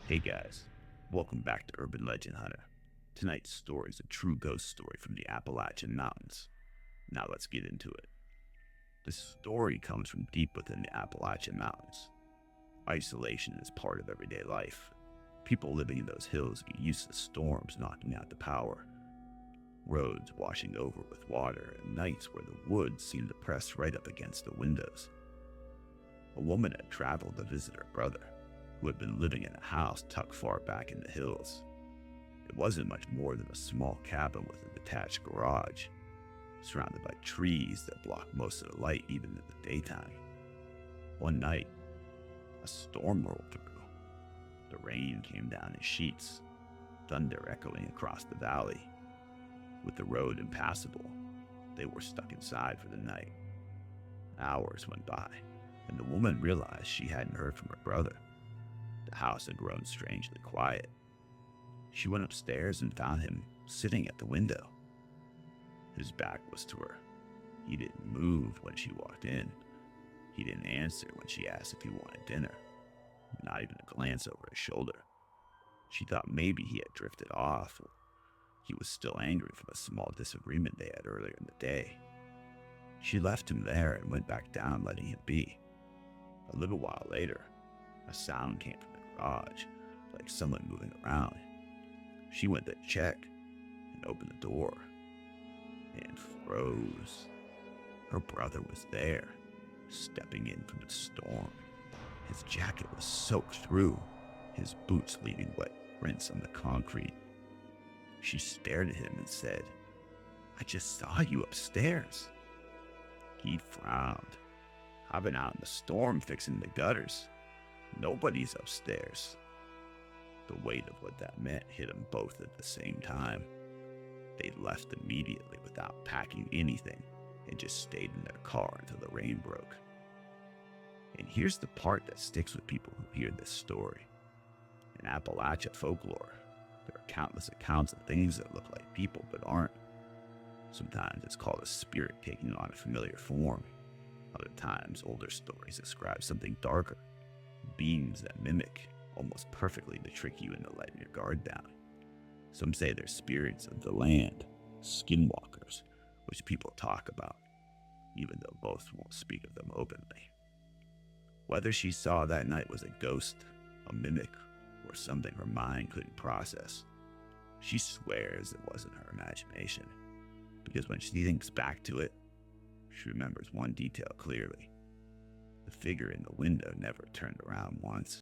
Hey guys, welcome back to Urban Legend Hunter. Tonight's story is a true ghost story from the Appalachian Mountains. Now let's get into it. This story comes from deep within the Appalachian Mountains. Isolation is part of everyday life. People living in those hills get used to storms knocking out the power, roads washing over with water, and nights where the woods seem to press right up against the windows. A woman had traveled to visit her brother, who had been living in a house tucked far back in the hills. It wasn't much more than a small cabin with a detached garage, surrounded by trees that blocked most of the light even in the daytime. One night, a storm rolled through. The rain came down in sheets, thunder echoing across the valley. With the road impassable, they were stuck inside for the night. Hours went by, and the woman realized she hadn't heard from her brother. The house had grown strangely quiet. She went upstairs and found him sitting at the window. His back was to her. He didn't move when she walked in. He didn't answer when she asked if he wanted dinner. Not even a glance over his shoulder. She thought maybe he had drifted off, or he was still angry from a small disagreement they had earlier in the day. She left him there and went back down, letting him be. A little while later, a sound came from the garage, like someone moving around. She went to check and opened the door and froze. Her brother was there, stepping in from the storm. His jacket was soaked through, his boots leaving wet prints on the concrete. She stared at him and said, "I just saw you upstairs." He frowned. "I've been out in the storm fixing the gutters. Nobody's upstairs." The weight of what that meant hit them both at the same time. They left immediately without packing anything and just stayed in their car until the rain broke. And here's the part that sticks with people who hear this story. In Appalachian folklore, there are countless accounts of things that look like people but aren't. Sometimes it's called a spirit taking on a familiar form. Other times, older stories describe something darker, beings that mimic almost perfectly to trick you into letting your guard down. Some say they're spirits of the land, skinwalkers, which people talk about, even though both won't speak of them openly. Whether she saw that night was a ghost, a mimic, or something her mind couldn't process, she swears it wasn't her imagination, because when she thinks back to it, she remembers one detail clearly. The figure in the window never turned around once.